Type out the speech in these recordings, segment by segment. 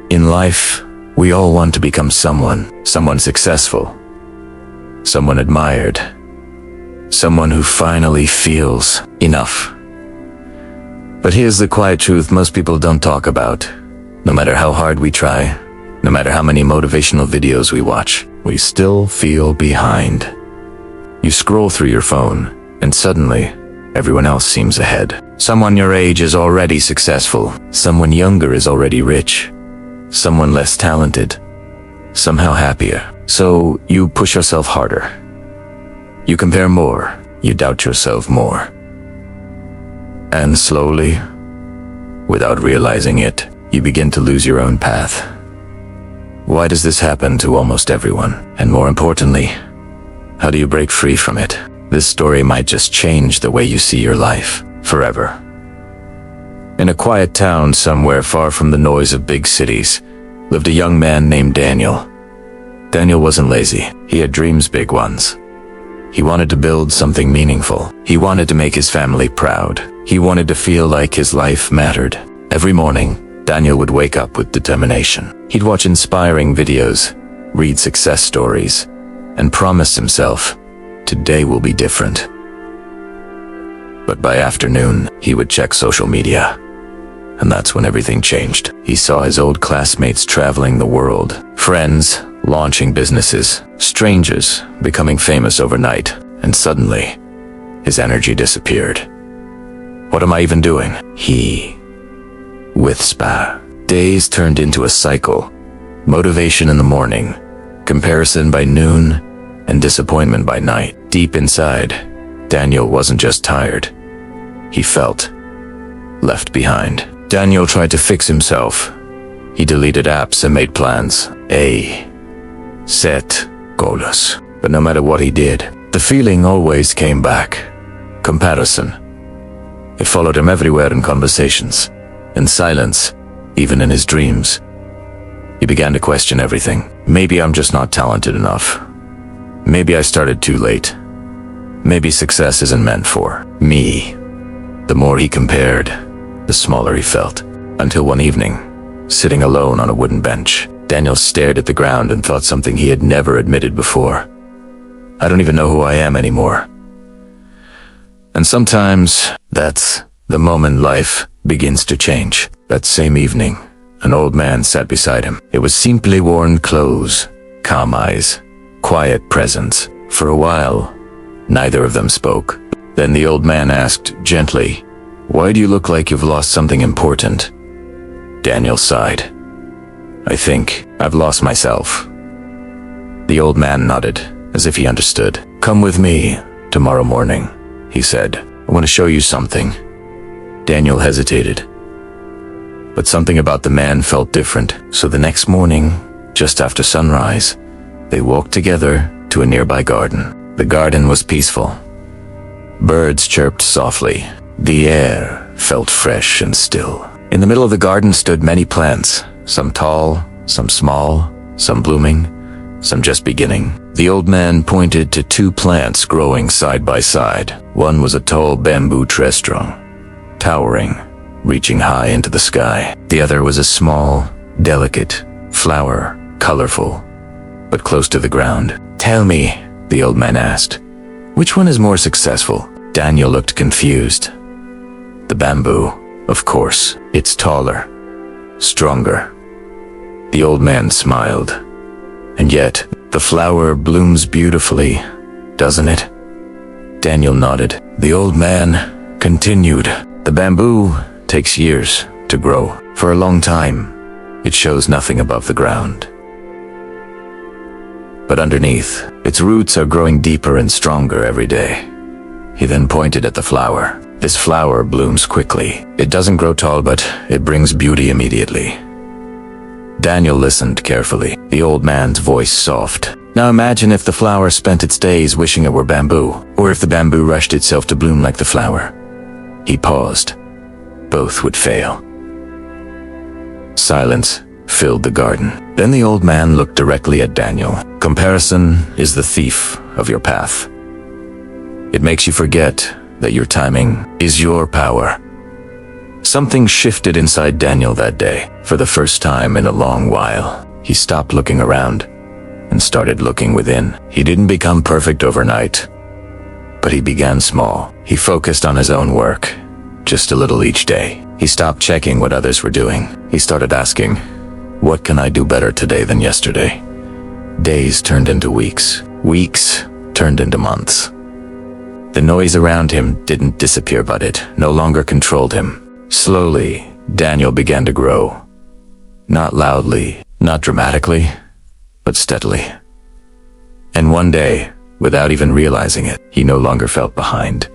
In life, we all want to become someone successful, someone admired, someone who finally feels enough. But here's the quiet truth most people don't talk about. No matter how hard we try, no matter how many motivational videos we watch, we still feel behind. You scroll through your phone, and suddenly, everyone else seems ahead. Someone your age is already successful. Someone younger is already rich. Someone less talented, somehow happier. So you push yourself harder. You compare more. You doubt yourself more. And slowly, without realizing it, you begin to lose your own path. Why does this happen to almost everyone? And more importantly, how do you break free from it? This story might just change the way you see your life forever. In a quiet town somewhere far from the noise of big cities, lived a young man named Daniel. Daniel wasn't lazy. He had dreams, big ones. He wanted to build something meaningful. He wanted to make his family proud. He wanted to feel like his life mattered. Every morning, Daniel would wake up with determination. He'd watch inspiring videos, read success stories, and promise himself, today will be different. But by afternoon, he would check social media. And that's when everything changed. He saw his old classmates traveling the world, friends launching businesses, strangers becoming famous overnight, and suddenly, his energy disappeared. What am I even doing? He whispered. Days turned into a cycle. Motivation in the morning, comparison by noon, and disappointment by night. Deep inside, Daniel wasn't just tired. He felt left behind. Daniel tried to fix himself. He deleted apps and made plans. Set goals. But no matter what he did, the feeling always came back. Comparison. It followed him everywhere in conversations, in silence, even in his dreams. He began to question everything. Maybe I'm just not talented enough. Maybe I started too late. Maybe success isn't meant for me. The more he compared, the smaller he felt. Until one evening, sitting alone on a wooden bench, Daniel stared at the ground and thought something he had never admitted before. I don't even know who I am anymore. And sometimes, that's the moment life begins to change. That same evening, an old man sat beside him. It was simply worn clothes, calm eyes, quiet presence. For a while, neither of them spoke. Then the old man asked gently, "Why do you look like you've lost something important?" Daniel sighed. "I think I've lost myself." The old man nodded, as if he understood. "Come with me tomorrow morning," he said. "I want to show you something." Daniel hesitated. But something about the man felt different. So the next morning, just after sunrise, they walked together to a nearby garden. The garden was peaceful. Birds chirped softly. The air felt fresh and still. In the middle of the garden stood many plants, some tall, some small, some blooming, some just beginning. The old man pointed to two plants growing side by side. One was a tall bamboo tree strong, towering, reaching high into the sky. The other was a small, delicate flower, colorful, but close to the ground. "Tell me," the old man asked, "which one is more successful?" Daniel looked confused. "The bamboo, of course. It's taller, stronger." The old man smiled. "And yet, the flower blooms beautifully, doesn't it?" Daniel nodded. The old man continued. "The bamboo takes years to grow. For a long time, it shows nothing above the ground. But underneath, its roots are growing deeper and stronger every day." He then pointed at the flower. "This flower blooms quickly. It doesn't grow tall, but it brings beauty immediately." Daniel listened carefully, the old man's voice soft. "Now imagine if the flower spent its days wishing it were bamboo, or if the bamboo rushed itself to bloom like the flower." He paused. Both would fail. Silence filled the garden. Then the old man looked directly at Daniel. "Comparison is the thief of your path. It makes you forget that your timing is your power. Something shifted inside Daniel that day. For the first time in a long while, he stopped looking around and started looking within. He didn't become perfect overnight, but he began small. He focused on his own work, just a little each day. He stopped checking what others were doing. He started asking, what can I do better today than yesterday? Days turned into weeks. Weeks turned into months. The noise around him didn't disappear, but it no longer controlled him. Slowly, Daniel began to grow. Not loudly, not dramatically, but steadily. And one day, without even realizing it, he no longer felt behind.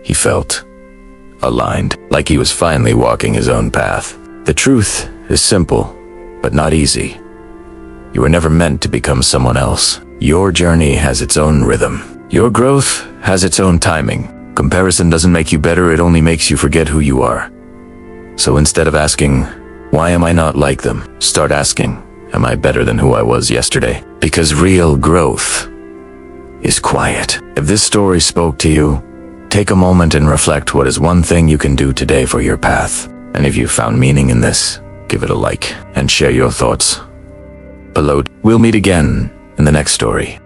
He felt aligned, like he was finally walking his own path. The truth is simple, but not easy. You were never meant to become someone else. Your journey has its own rhythm. Your growth has its own timing. Comparison doesn't make you better, it only makes you forget who you are. So instead of asking, why am I not like them? Start asking, am I better than who I was yesterday? Because real growth is quiet. If this story spoke to you, take a moment and reflect, what is one thing you can do today for your path? And if you found meaning in this, give it a like and share your thoughts below. We'll meet again in the next story.